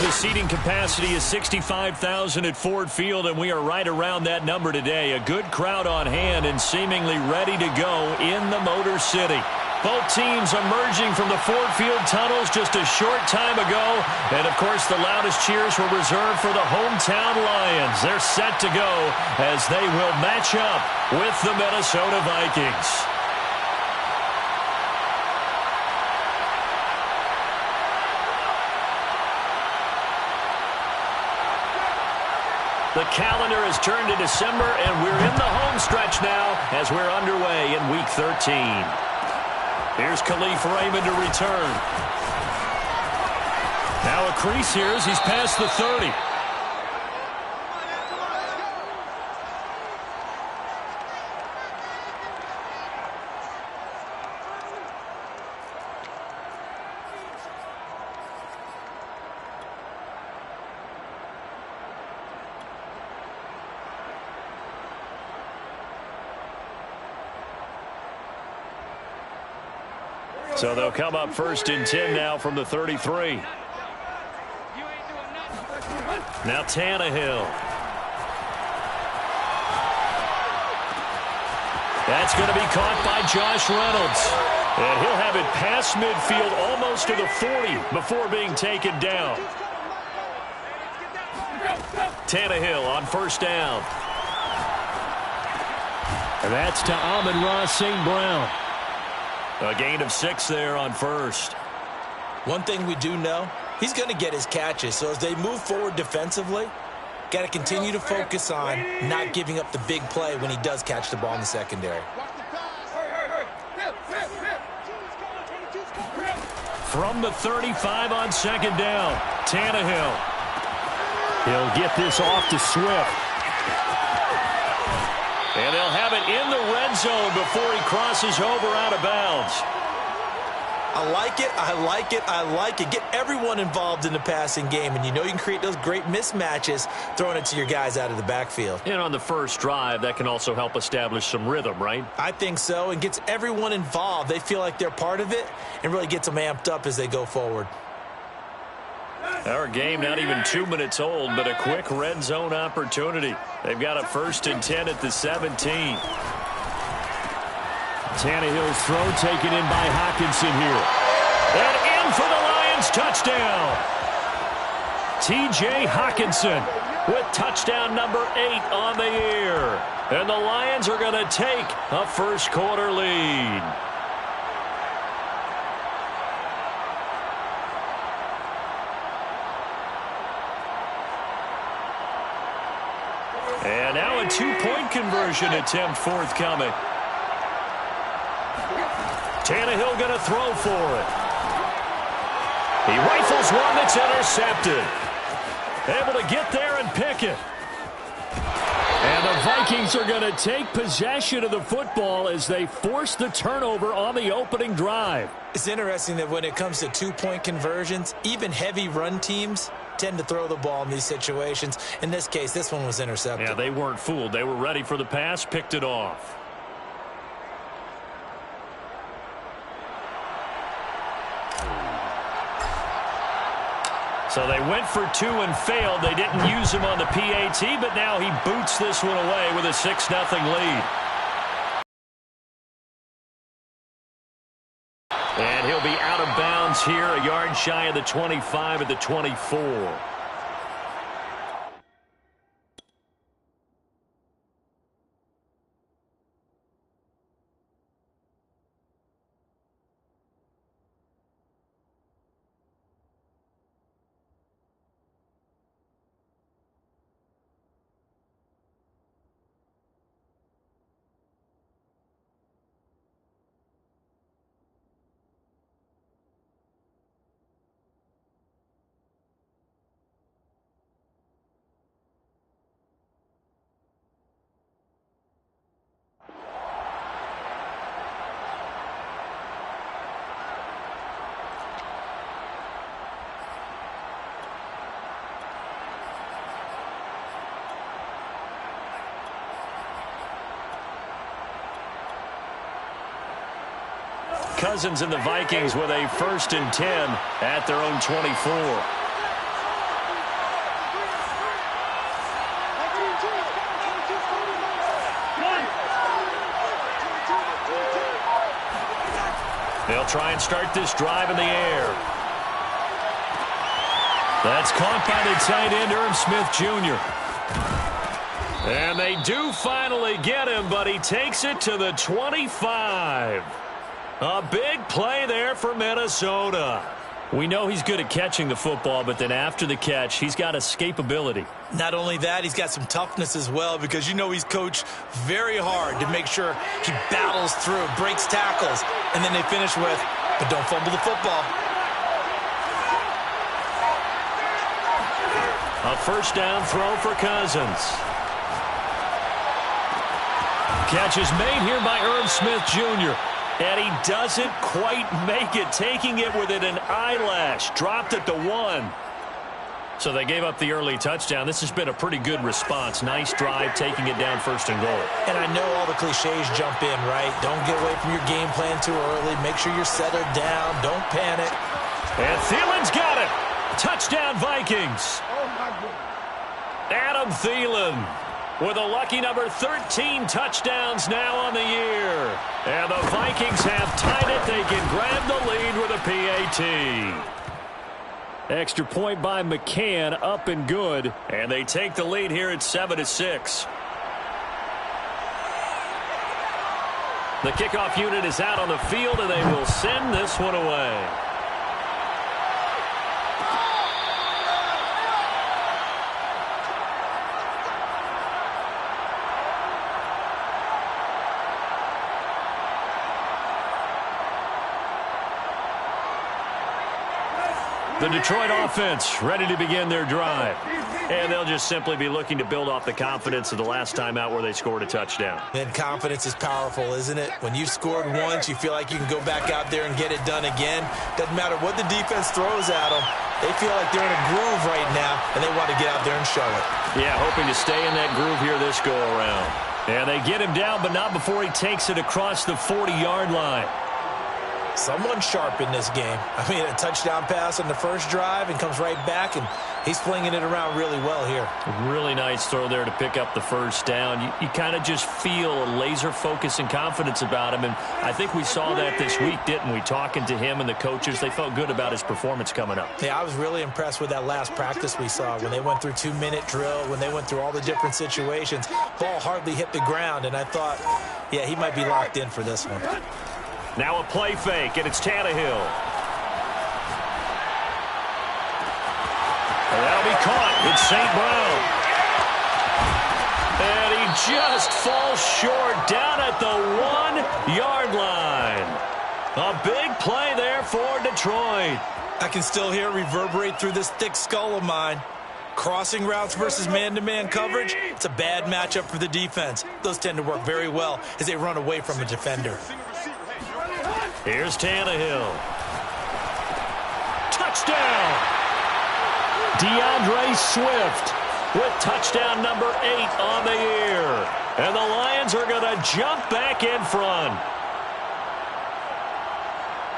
The seating capacity is 65,000 at Ford Field, and we are right around that number today. A good crowd on hand and seemingly ready to go in the Motor City. Both teams emerging from the Ford Field tunnels just a short time ago. And, of course, the loudest cheers were reserved for the hometown Lions. They're set to go as they will match up with the Minnesota Vikings. The calendar has turned to December, and we're in the home stretch now as we're underway in Week 13. Here's Khalif Raymond to return. Now a crease here as he's past the 30. So they'll come up 1st and 10 now from the 33. Now Tannehill. That's going to be caught by Josh Reynolds. And he'll have it past midfield almost to the 40 before being taken down. Tannehill on 1st down. And that's to Amon-Ra St. Brown. A gain of 6 there on 1st. One thing we do know, he's going to get his catches. So as they move forward defensively, got to continue to focus on not giving up the big play when he does catch the ball in the secondary. From the 35 on 2nd down, Tannehill. He'll get this off to Swift. And they'll have it in the red zone before he crosses over out of bounds. I like it, I like it, I like it. Get everyone involved in the passing game, and you know you can create those great mismatches throwing it to your guys out of the backfield. And on the first drive, that can also help establish some rhythm, right? I think so, and gets everyone involved. They feel like they're part of it and really gets them amped up as they go forward. Our game not even 2 minutes old, but a quick red zone opportunity. They've got a 1st and 10 at the 17. Tannehill's throw taken in by Hockenson here. And in for the Lions touchdown. T.J. Hockenson with touchdown number 8 on the year. And the Lions are going to take a first quarter lead. And now a 2-point conversion attempt forthcoming. Tannehill going to throw for it. He rifles one that's intercepted. Able to get there and pick it. And the Vikings are going to take possession of the football as they force the turnover on the opening drive. It's interesting that when it comes to 2-point conversions, even heavy run teams tend to throw the ball in these situations. In this case, this one was intercepted. Yeah, they weren't fooled. They were ready for the pass, picked it off. So they went for 2 and failed. They didn't use him on the PAT, but now he boots this one away with a 6-0 lead. And he'll be out of bounds here, a yard shy of the 25 at the 24. Cousins and the Vikings with a 1st and 10 at their own 24. try and start this drive in the air. That's caught by the tight end, Irv Smith Jr. And they do finally get him, but he takes it to the 25. A big play there for Minnesota. We know he's good at catching the football, but then after the catch, he's got escapability. Not only that, he's got some toughness as well, because you know he's coached very hard to make sure he battles through, breaks tackles, and then they finish with, but don't fumble the football. A first down throw for Cousins. Catch is made here by Irv Smith Jr. And he doesn't quite make it, taking it within an eyelash. Dropped it to 1. So they gave up the early touchdown. This has been a pretty good response. Nice drive, taking it down 1st and goal. And I know all the cliches jump in, right? Don't get away from your game plan too early. Make sure you're settled down. Don't panic. And Thielen's got it. Touchdown, Vikings. Adam Thielen with a lucky number 13 touchdowns now on the year. And the Vikings have tied it. They can grab the lead with a PAT. Extra point by McCann, up and good. And they take the lead here at 7-6. The kickoff unit is out on the field, and they will send this one away. The Detroit offense ready to begin their drive. And they'll just simply be looking to build off the confidence of the last time out where they scored a touchdown. And confidence is powerful, isn't it? When you've scored once, you feel like you can go back out there and get it done again. Doesn't matter what the defense throws at them. They feel like they're in a groove right now, and they want to get out there and show it. Yeah, hoping to stay in that groove here this go-around. And they get him down, but not before he takes it across the 40-yard line. Someone sharp in this game. I mean, a touchdown pass on the first drive and comes right back, and he's flinging it around really well here. Really nice throw there to pick up the first down. You kind of just feel a laser focus and confidence about him, and I think we saw that this week, didn't we? Talking to him and the coaches, they felt good about his performance coming up. Yeah, I was really impressed with that last practice we saw when they went through 2-minute drill, when they went through all the different situations. Ball hardly hit the ground, and I thought, yeah, he might be locked in for this one. Now a play fake, and it's Tannehill. And that'll be caught. It's St. Brown. And he just falls short down at the 1-yard line. A big play there for Detroit. I can still hear it reverberate through this thick skull of mine. Crossing routes versus man-to-man coverage, it's a bad matchup for the defense. Those tend to work very well as they run away from a defender. Here's Tannehill. Touchdown! DeAndre Swift with touchdown number 8 on the year. And the Lions are going to jump back in front.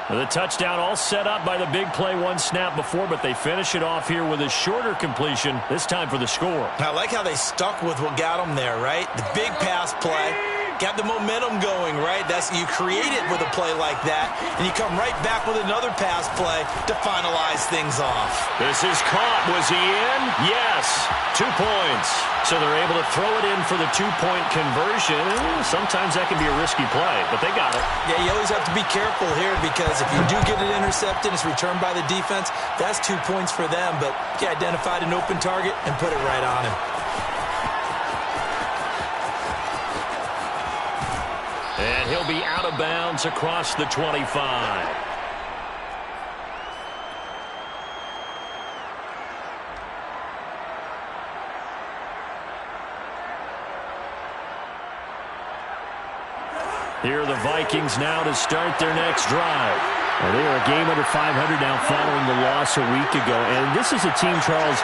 The touchdown all set up by the big play one snap before, but they finish it off here with a shorter completion, this time for the score. I like how they stuck with what got them there, right? The big pass play. Got the momentum going, right? You create it with a play like that, and you come right back with another pass play to finalize things off. This is caught. Was he in? Yes. 2 points. So they're able to throw it in for the 2-point conversion. Sometimes that can be a risky play, but they got it. Yeah, you always have to be careful here, because if you do get it intercepted, it's returned by the defense. That's 2 points for them, but you identified an open target and put it right on him. And he'll be out of bounds across the 25. Here are the Vikings now to start their next drive. Well, they are a game under 500 now following the loss a week ago. And this is a team, Charles,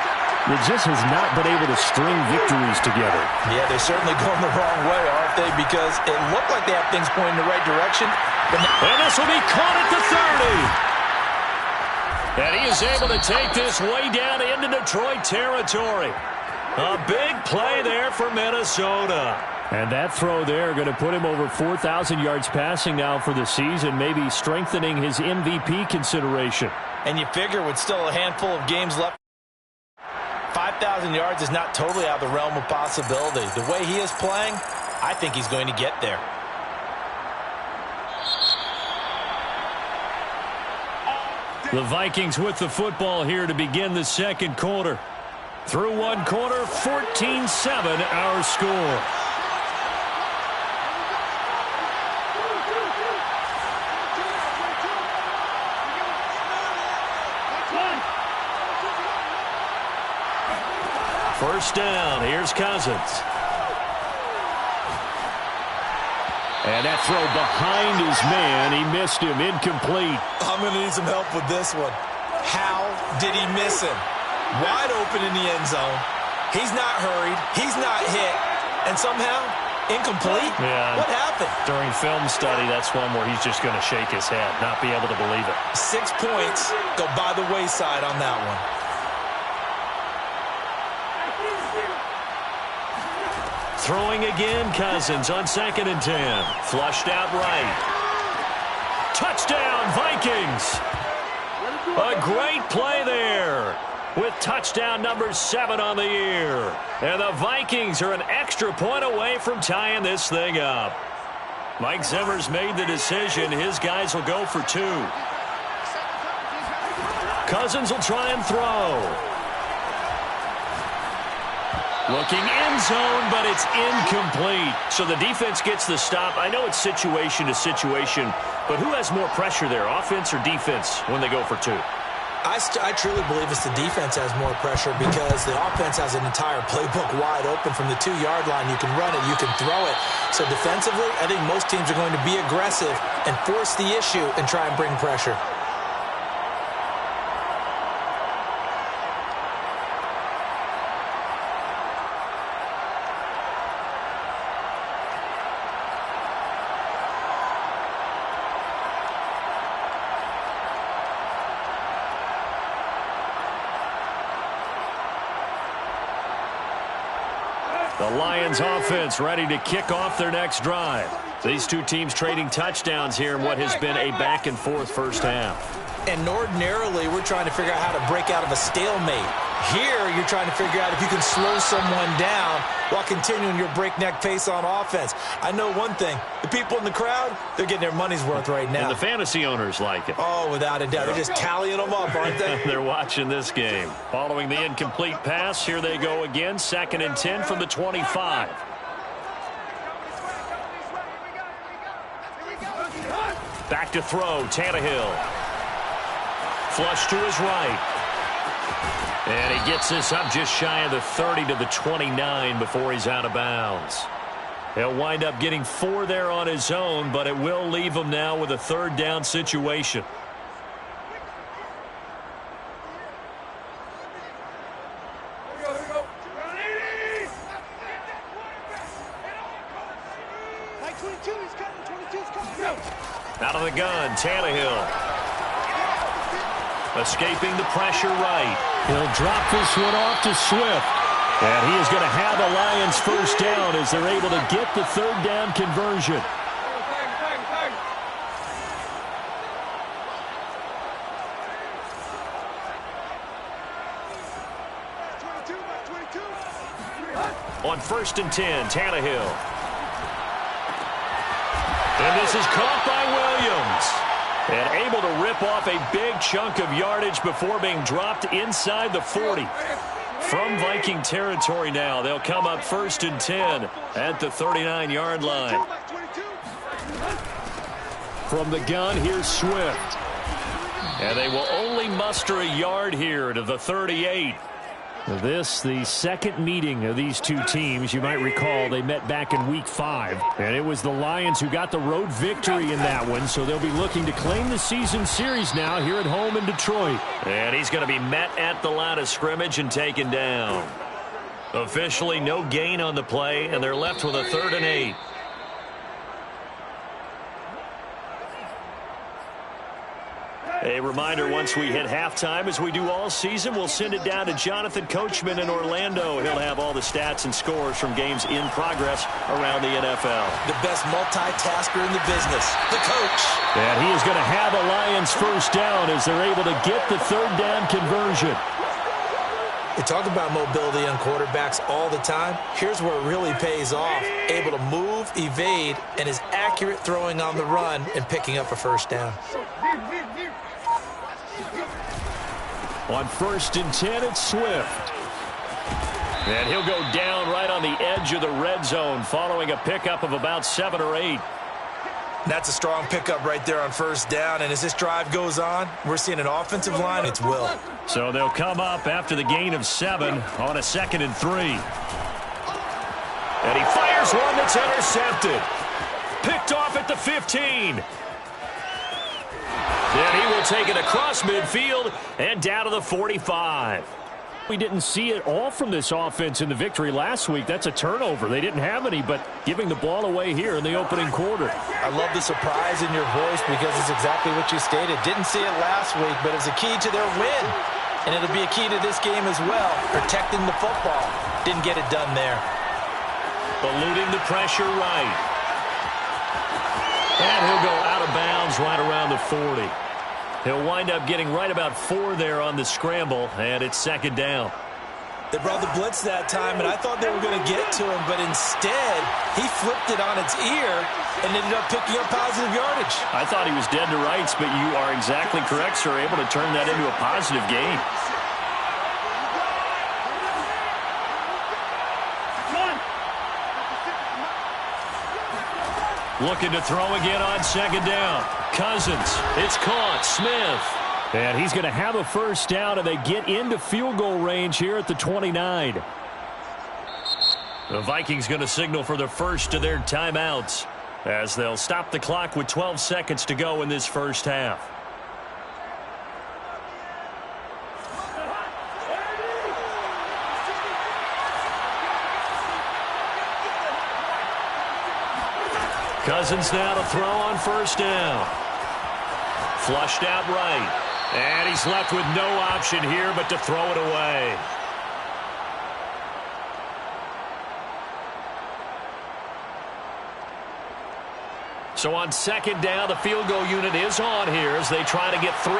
that just has not been able to string victories together. Yeah, they're certainly going the wrong way, aren't they? Because it looked like they have things pointing in the right direction. But and this will be caught at the 30. And he is able to take this way down into Detroit territory. A big play there for Minnesota. And that throw there going to put him over 4,000 yards passing now for the season, maybe strengthening his MVP consideration. And you figure with still a handful of games left, 5,000 yards is not totally out of the realm of possibility. The way he is playing, I think he's going to get there. The Vikings with the football here to begin the second quarter. Through one quarter, 14-7 our score. First down, here's Cousins. And that throw behind his man, he missed him, incomplete. I'm going to need some help with this one. How did he miss him? Wide open in the end zone. He's not hurried, he's not hit, and somehow incomplete? Yeah. What happened? During film study, that's one where he's just going to shake his head, not be able to believe it. 6 points go by the wayside on that one. Throwing again, Cousins on 2nd and 10. Flushed out right. Touchdown, Vikings! A great play there with touchdown number 7 on the year. And the Vikings are an extra point away from tying this thing up. Mike Zimmer's made the decision. His guys will go for 2. Cousins will try and throw. Looking end zone, but it's incomplete. So the defense gets the stop. I know it's situation to situation, but who has more pressure there, offense or defense, when they go for 2? I truly believe it's the defense has more pressure because the offense has an entire playbook wide open from the 2-yard line. You can run it, you can throw it. So defensively, I think most teams are going to be aggressive and force the issue and try and bring pressure. The Lions offense ready to kick off their next drive. These two teams trading touchdowns here in what has been a back-and-forth first half. And ordinarily, we're trying to figure out how to break out of a stalemate. Here, you're trying to figure out if you can slow someone down while continuing your breakneck pace on offense. I know one thing. The people in the crowd, they're getting their money's worth right now. And the fantasy owners like it. Oh, without a doubt. They're just tallying them up, aren't they? They're watching this game. Following the incomplete pass, here they go again. 2nd and 10 from the 25. Back to throw, Tannehill. Flush to his right. And he gets this up just shy of the 30 to the 29 before he's out of bounds. He'll wind up getting 4 there on his own, but it will leave him now with a 3rd down situation. Out of the gun, Tannehill. Escaping the pressure right. He'll drop this one off to Swift. And he is going to have the Lions first down as they're able to get the 3rd down conversion. On 1st and 10, Tannehill. And this is caught by Williams. And able to rip off a big chunk of yardage before being dropped inside the 40. From Viking territory now, they'll come up 1st and 10 at the 39-yard line. From the gun, here's Swift. And they will only muster a yard here to the 38. This, the second meeting of these two teams. You might recall they met back in Week 5. And it was the Lions who got the road victory in that one. So they'll be looking to claim the season series now here at home in Detroit. And he's going to be met at the line of scrimmage and taken down. Officially no gain on the play, and they're left with a 3rd and 8. A reminder, once we hit halftime, as we do all season, we'll send it down to Jonathan Coachman in Orlando. He'll have all the stats and scores from games in progress around the NFL. The best multitasker in the business, the coach. And he is going to have a Lions first down as they're able to get the third down conversion. We talk about mobility on quarterbacks all the time. Here's where it really pays off. Able to move, evade, and is accurate throwing on the run and picking up a first down. On 1st and 10, it's Swift. And he'll go down right on the edge of the red zone following a pickup of about 7 or 8. That's a strong pickup right there on first down. And as this drive goes on, we're seeing an offensive line. It's Will. So they'll come up after the gain of 7 on a 2nd and 3. And he fires one that's intercepted. Picked off at the 15. Then he will take it across midfield and down to the 45. We didn't see it all from this offense in the victory last week. That's a turnover. They didn't have any, but giving the ball away here in the opening quarter. I love the surprise in your voice because it's exactly what you stated. Didn't see it last week, but it's a key to their win. And it'll be a key to this game as well, protecting the football. Didn't get it done there. Eluding the pressure right. And he'll go out of bounds right around the 40. He'll wind up getting right about 4 there on the scramble, and it's 2nd down. They brought the blitz that time, and I thought they were going to get to him, but instead, he flipped it on its ear and ended up picking up positive yardage. I thought he was dead to rights, but you are exactly correct, sir, able to turn that into a positive gain. Looking to throw again on 2nd down. Cousins, it's caught. Smith. And he's going to have a first down, and they get into field goal range here at the 29. The Vikings going to signal for the first of their timeouts as they'll stop the clock with 12 seconds to go in this first half. Cousins now to throw on first down. Flushed out right. And he's left with no option here but to throw it away. So on 2nd down, the field goal unit is on here as they try to get 3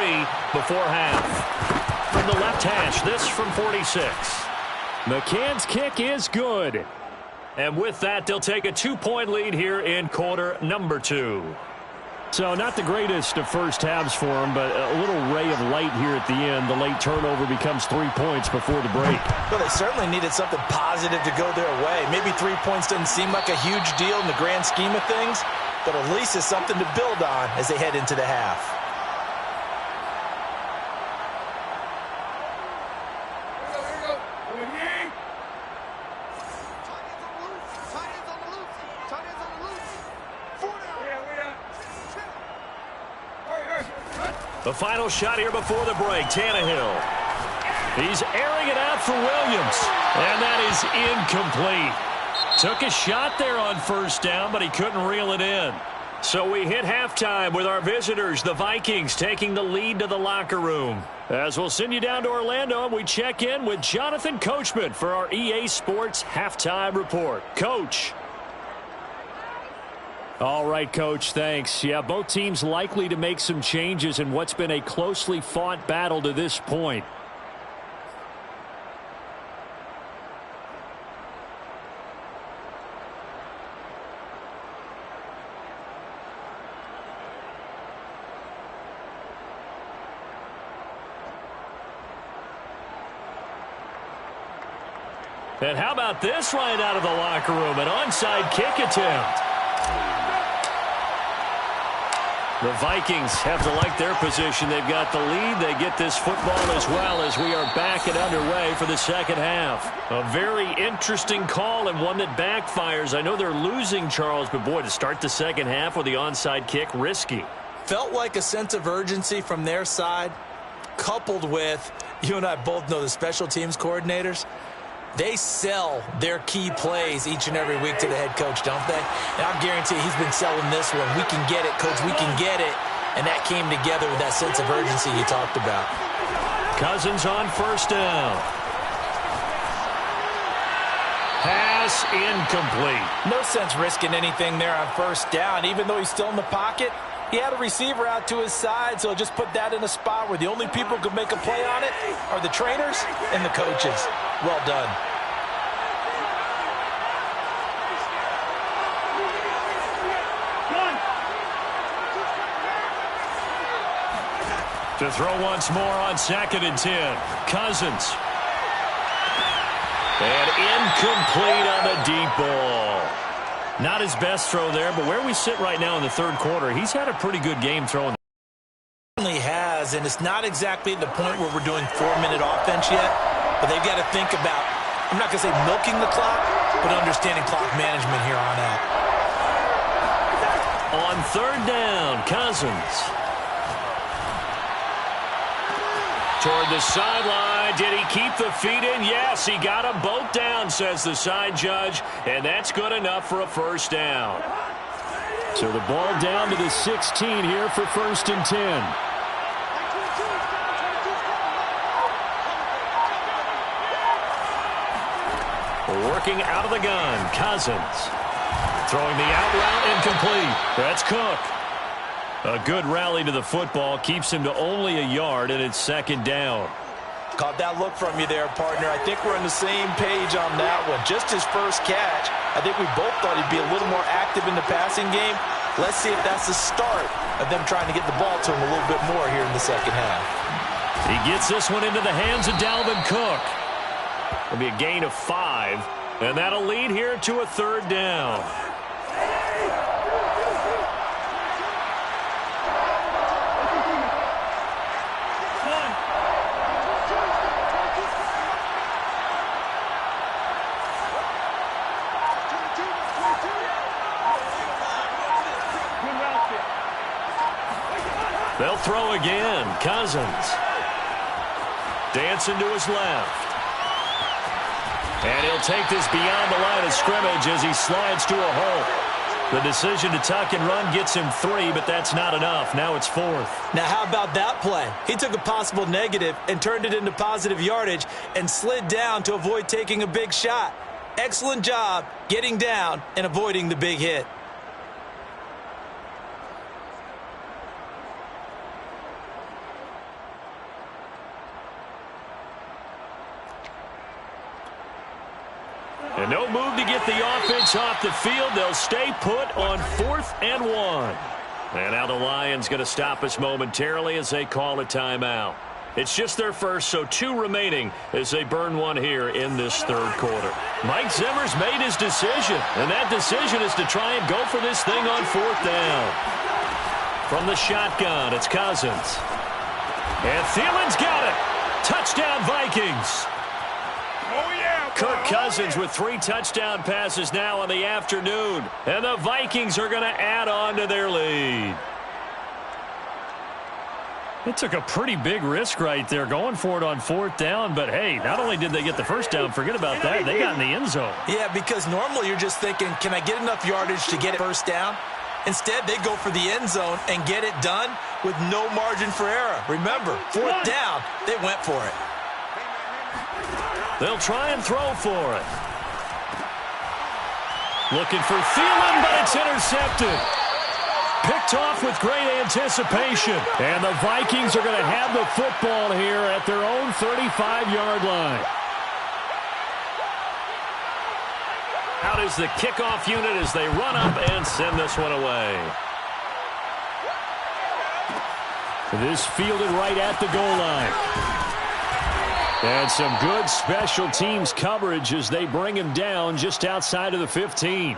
before half. From the left hash, this from 46. McCann's kick is good. And with that, they'll take a 2-point lead here in quarter number 2. So not the greatest of first halves for them, but a little ray of light here at the end. The late turnover becomes 3 points before the break. Well, they certainly needed something positive to go their way. Maybe 3 points doesn't seem like a huge deal in the grand scheme of things, but at least it's something to build on as they head into the half. The final shot here before the break, Tannehill. He's airing it out for Williams, and that is incomplete. Took a shot there on first down, but he couldn't reel it in. So we hit halftime with our visitors, the Vikings, taking the lead to the locker room. As we'll send you down to Orlando, and we check in with Jonathan Coachman for our EA Sports Halftime Report. Coach. All right, Coach, thanks. Yeah, both teams likely to make some changes in what's been a closely fought battle to this point. And how about this right out of the locker room? An onside kick attempt. The Vikings have to like their position. They've got the lead. They get this football as well as we are back and underway for the second half. A very interesting call and one that backfires. I know they're losing, Charles, but boy, to start the second half with the onside kick, risky. Felt like a sense of urgency from their side, coupled with, you and I both know the special teams coordinators. They sell their key plays each and every week to the head coach, don't they? And I guarantee he's been selling this one. We can get it, coach. We can get it. and that came together with that sense of urgency you talked about. Cousins on first down. Pass incomplete. No sense risking anything there on first down. Even though he's still in the pocket, he had a receiver out to his side, so just put that in a spot where the only people who could make a play on it are the trainers and the coaches. Well done. To throw once more on 2nd and 10. Cousins. And incomplete on the deep ball. Not his best throw there, but where we sit right now in the third quarter, he's had a pretty good game throwing. Certainly has, and it's not exactly at the point where we're doing 4-minute offense yet, but they've got to think about, I'm not going to say milking the clock, but understanding clock management here on out. On 3rd down, Cousins. Toward the sideline. Did he keep the feet in? Yes, he got them both down, says the side judge, and that's good enough for a first down. So the ball down to the 16 here for 1st and 10. Working out of the gun, Cousins. Throwing the out route incomplete. That's Cook. A good rally to the football keeps him to only a yard, and it's 2nd down. Caught that look from you there, partner. I think we're on the same page on that one. Just his first catch. I think we both thought he'd be a little more active in the passing game. Let's see if that's the start of them trying to get the ball to him a little bit more here in the second half. He gets this one into the hands of Dalvin Cook. It'll be a gain of 5, and that'll lead here to a 3rd down. They'll throw again. Cousins. Dancing to his left. And he'll take this beyond the line of scrimmage as he slides to a hole. The decision to tuck and run gets him 3, but that's not enough. Now it's 4th. Now how about that play? He took a possible negative and turned it into positive yardage and slid down to avoid taking a big shot. Excellent job getting down and avoiding the big hit. And no move to get the offense off the field. They'll stay put on 4th and 1. And now the Lions going to stop us momentarily as they call a timeout. It's just their first, so 2 remaining as they burn one here in this third quarter. Mike Zimmer's made his decision, and that decision is to try and go for this thing on 4th down. From the shotgun, it's Cousins. And Thielen's got it. Touchdown, Vikings. Kirk Cousins with 3 touchdown passes now in the afternoon. And the Vikings are going to add on to their lead. It took a pretty big risk right there going for it on 4th down. But, hey, not only did they get the first down, forget about that, they got in the end zone. Yeah, because normally you're just thinking, can I get enough yardage to get it first down? Instead, they go for the end zone and get it done with no margin for error. Remember, 4th down, they went for it. They'll try and throw for it. Looking for Thielen, but it's intercepted. Picked off with great anticipation. And the Vikings are going to have the football here at their own 35-yard line. Out is the kickoff unit as they run up and send this one away. This fielded right at the goal line. And some good special teams coverage as they bring him down just outside of the 15.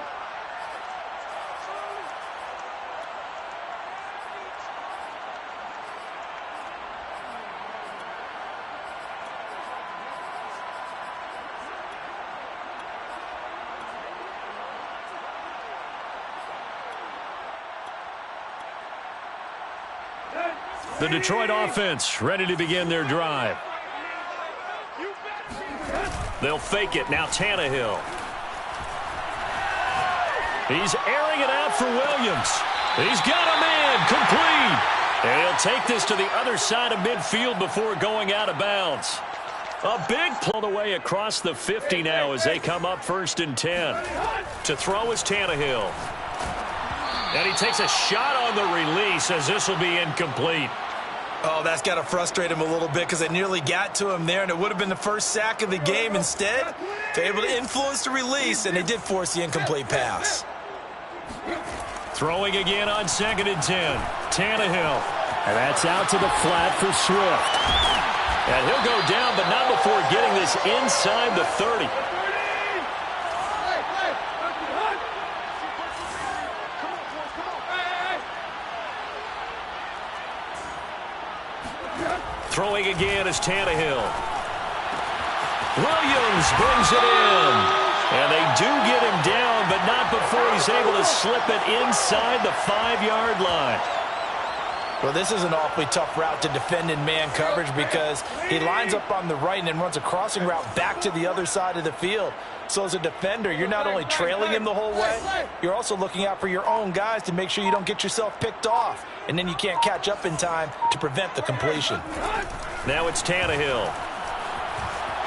The Detroit offense ready to begin their drive. They'll fake it. Now Tannehill. He's airing it out for Williams. He's got a man complete. And he'll take this to the other side of midfield before going out of bounds. A big pull away across the 50 now as they come up 1st and 10. To throw is Tannehill. And he takes a shot on the release as this will be incomplete. Oh, that's got to frustrate him a little bit because they nearly got to him there, and it would have been the first sack of the game. Instead, they're able to influence the release, and they did force the incomplete pass. Throwing again on 2nd and 10. Tannehill. And that's out to the flat for Swift. And he'll go down, but not before getting this inside the 30. Throwing again is Tannehill. Williams brings it in. And they do get him down, but not before he's able to slip it inside the 5-yard line. Well, this is an awfully tough route to defend in man coverage because he lines up on the right and then runs a crossing route back to the other side of the field. So as a defender, you're not only trailing him the whole way, you're also looking out for your own guys to make sure you don't get yourself picked off. And then you can't catch up in time to prevent the completion. Now it's Tannehill.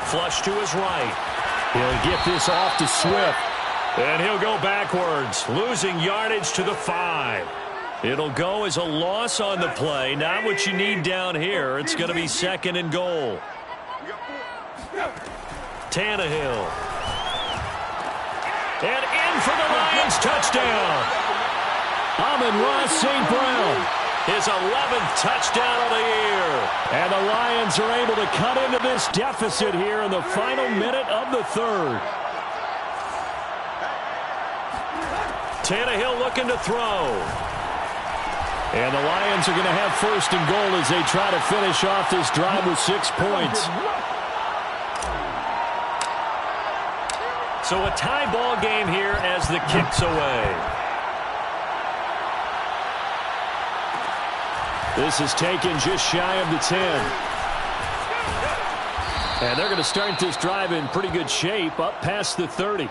Flush to his right. He'll get this off to Swift. And he'll go backwards, losing yardage to the 5. It'll go as a loss on the play. Not what you need down here. It's going to be 2nd and goal. Tannehill. And in for the Lions touchdown. Amon-Ra St. Brown. His 11th touchdown of the year. And the Lions are able to cut into this deficit here in the final minute of the 3rd. Tannehill looking to throw. And the Lions are going to have 1st and goal as they try to finish off this drive with 6 points. So a tie ball game here as the kick's away. This is taken just shy of the 10. And they're going to start this drive in pretty good shape up past the 30.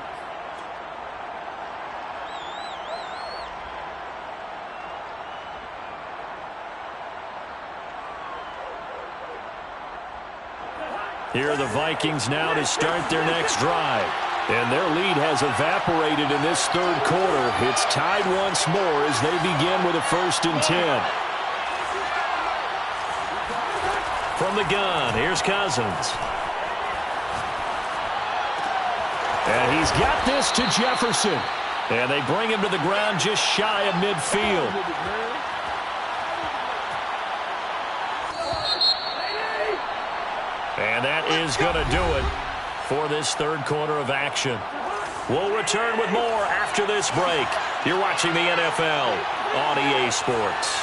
Here are the Vikings now to start their next drive. And their lead has evaporated in this 3rd quarter. It's tied once more as they begin with a 1st and 10. From the gun, here's Cousins. And he's got this to Jefferson. And they bring him to the ground just shy of midfield. And that is going to do it for this 3rd quarter of action. We'll return with more after this break. You're watching the NFL on EA Sports.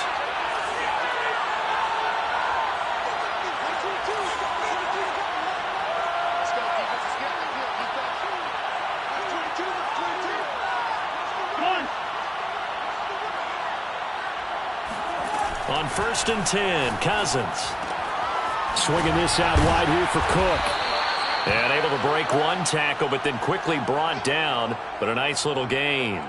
On 1st and 10, Cousins. Swinging this out wide here for Cook. And able to break one tackle, but then quickly brought down. But a nice little gain.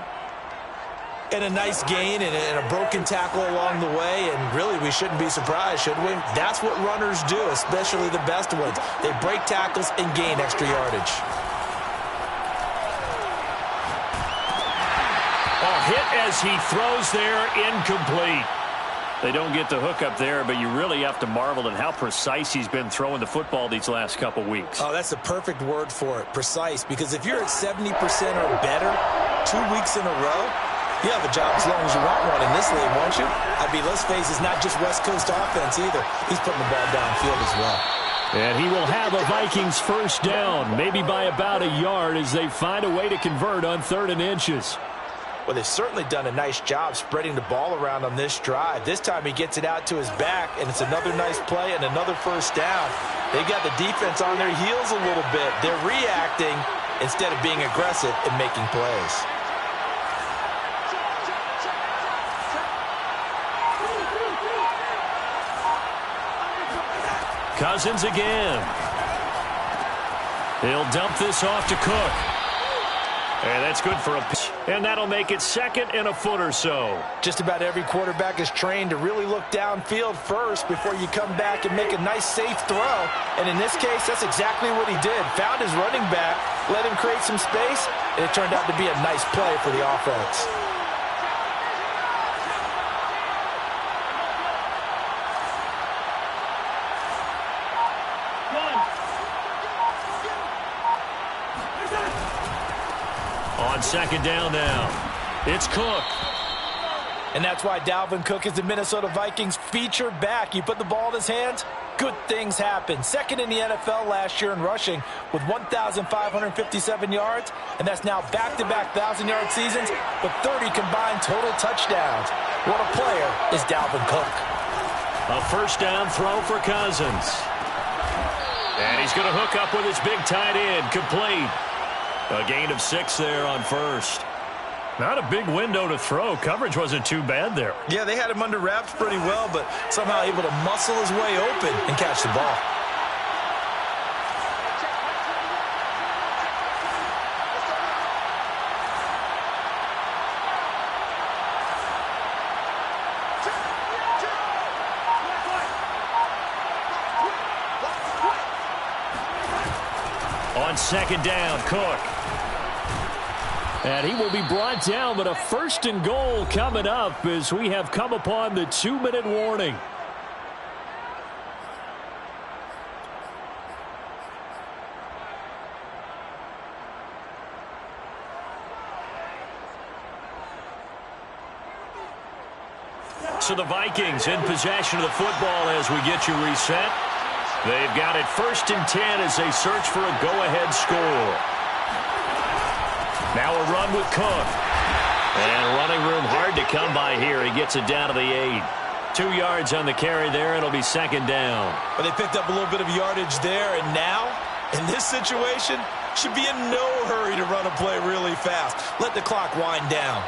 And a nice gain and a broken tackle along the way. And really, we shouldn't be surprised, should we? That's what runners do, especially the best ones. They break tackles and gain extra yardage. A hit as he throws there, incomplete. They don't get the hook up there, but you really have to marvel at how precise he's been throwing the football these last couple weeks. Oh, that's the perfect word for it, precise, because if you're at 70% or better 2 weeks in a row, you have a job as long as you want one in this league, won't you? I mean, let's face it, it's not just West Coast offense either. He's putting the ball downfield as well. And he will have a Vikings 1st down, maybe by about a yard as they find a way to convert on 3rd and inches. Well, they've certainly done a nice job spreading the ball around on this drive. This time he gets it out to his back, and it's another nice play and another 1st down. They've got the defense on their heels a little bit. They're reacting instead of being aggressive and making plays. Cousins again. He'll dump this off to Cook. And that's good for a pitch. And that'll make it 2nd and a foot or so. Just about every quarterback is trained to really look downfield first before you come back and make a nice, safe throw. And in this case, that's exactly what he did. Found his running back, let him create some space, and it turned out to be a nice play for the offense. On 2nd down now, it's Cook. And that's why Dalvin Cook is the Minnesota Vikings feature back. You put the ball in his hands, good things happen. 2nd in the NFL last year in rushing with 1,557 yards, and that's now back-to-back 1,000-yard seasons with 30 combined total touchdowns. What a player is Dalvin Cook. A 1st down throw for Cousins. And he's going to hook up with his big tight end, complete. A gain of 6 there on 1st. Not a big window to throw. Coverage wasn't too bad there. Yeah, they had him under wraps pretty well, but somehow able to muscle his way open and catch the ball. On 2nd down, Cook. And he will be brought down, but a 1st and goal coming up as we have come upon the 2-minute warning. So the Vikings in possession of the football as we get you reset. They've got it 1st and 10 as they search for a go-ahead score. Now a run with Cook. And running room hard to come by here. He gets it down to the 8. 2 yards on the carry there. It'll be 2nd down. Well, they picked up a little bit of yardage there, and now, in this situation, should be in no hurry to run a play really fast. Let the clock wind down.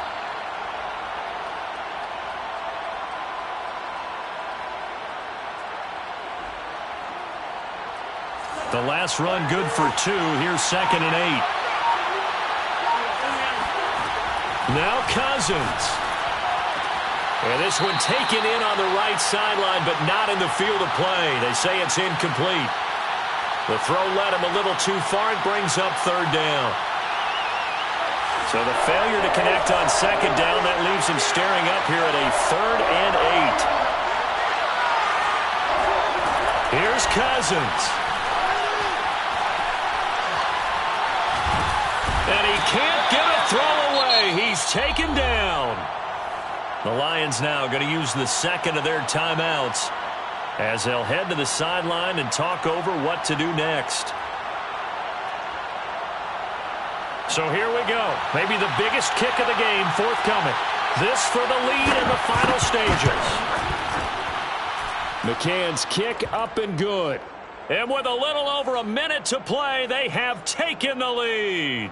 The last run good for 2. Here's 2nd and 8. Now Cousins. And this one taken in on the right sideline, but not in the field of play. They say it's incomplete. The throw led him a little too far. It brings up 3rd down. So the failure to connect on 2nd down, that leaves him staring up here at a 3rd and 8. Here's Cousins. And he can't get a throw away. He's taken down. The Lions now going to use the 2nd of their timeouts as they'll head to the sideline and talk over what to do next. So here we go. Maybe the biggest kick of the game forthcoming. This for the lead in the final stages. McCann's kick up and good. And with a little over a minute to play, they have taken the lead.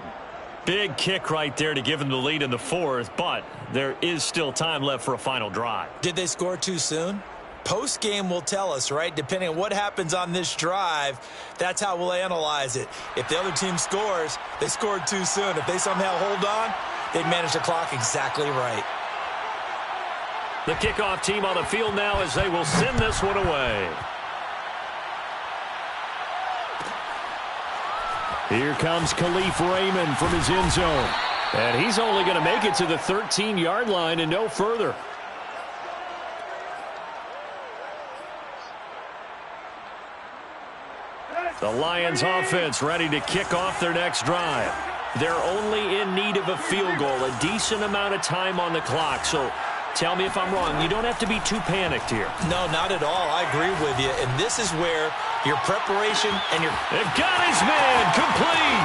Big kick right there to give them the lead in the 4th, but there is still time left for a final drive. Did they score too soon? Post-game will tell us, right? Depending on what happens on this drive, that's how we'll analyze it. If the other team scores, they scored too soon. If they somehow hold on, they manage the clock exactly right. The kickoff team on the field now as they will send this one away. Here comes Khalif Raymond from his end zone. And he's only going to make it to the 13-yard line and no further. The Lions offense ready to kick off their next drive. They're only in need of a field goal, a decent amount of time on the clock. So tell me if I'm wrong. You don't have to be too panicked here. No, not at all. I agree with you. And this is where your preparation and your... They've got his man complete.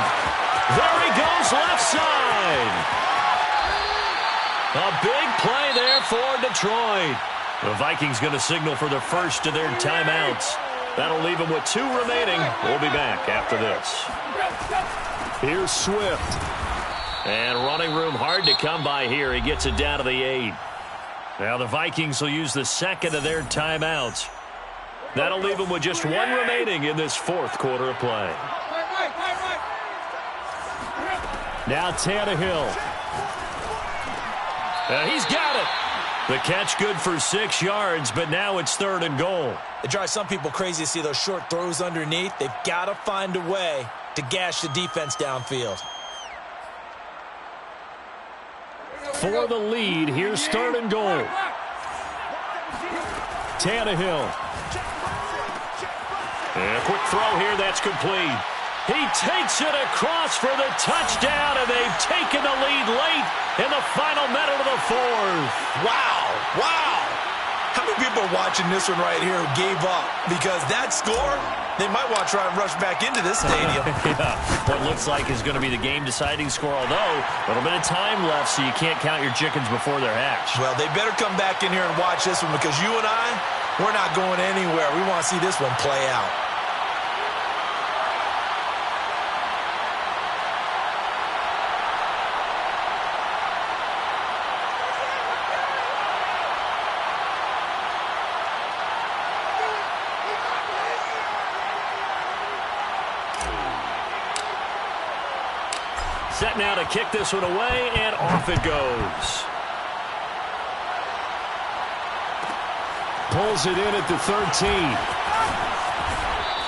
There he goes left side. A big play there for Detroit. The Vikings going to signal for the first of their timeouts. That'll leave them with 2 remaining. We'll be back after this. Here's Swift. And running room hard to come by here. He gets it down to the 8. Now the Vikings will use the 2nd of their timeouts. That'll leave them with just 1 remaining in this 4th quarter of play. Now Tannehill. He's got it. The catch good for 6 yards, but now it's 3rd and goal. It drives some people crazy to see those short throws underneath. They've got to find a way to gash the defense downfield. For the lead, here's 3rd and goal. Tannehill. And a quick throw here, that's complete. He takes it across for the touchdown, and they've taken the lead late in the final minute of the 4th. Wow, wow. How many people are watching this one right here who gave up? Because that score, they might want to try and rush back into this stadium. Yeah, what looks like is going to be the game-deciding score, although a little bit of time left, so you can't count your chickens before they're hatched. Well, they better come back in here and watch this one, because you and I, we're not going anywhere. We want to see this one play out. Set now to kick this one away, and off it goes. Pulls it in at the 13.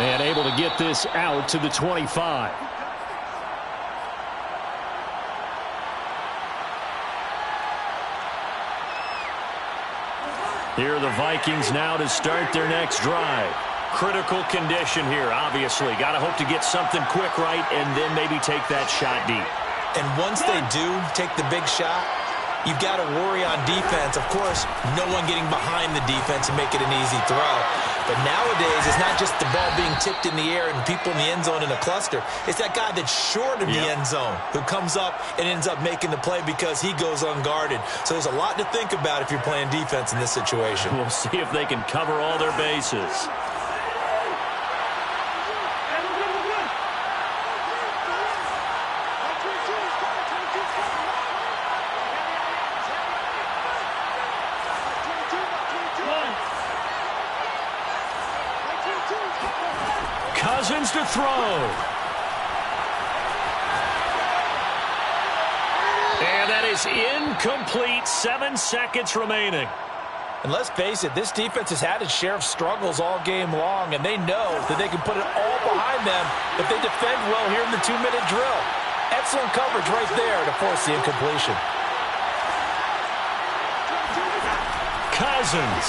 And able to get this out to the 25. Here are the Vikings now to start their next drive. Critical condition here, obviously. Got to hope to get something quick right and then maybe take that shot deep. And once they do take the big shot, you've got to worry on defense. Of course, no one getting behind the defense and make it an easy throw. But nowadays, it's not just the ball being tipped in the air and people in the end zone in a cluster. It's that guy that's short of the end zone who comes up and ends up making the play because he goes unguarded. So there's a lot to think about if you're playing defense in this situation. We'll see if they can cover all their bases. Cousins to throw. And that is incomplete. 7 seconds remaining. And let's face it, this defense has had its share of struggles all game long, and they know that they can put it all behind them if they defend well here in the 2-minute drill. Excellent coverage right there to force the incompletion. Cousins.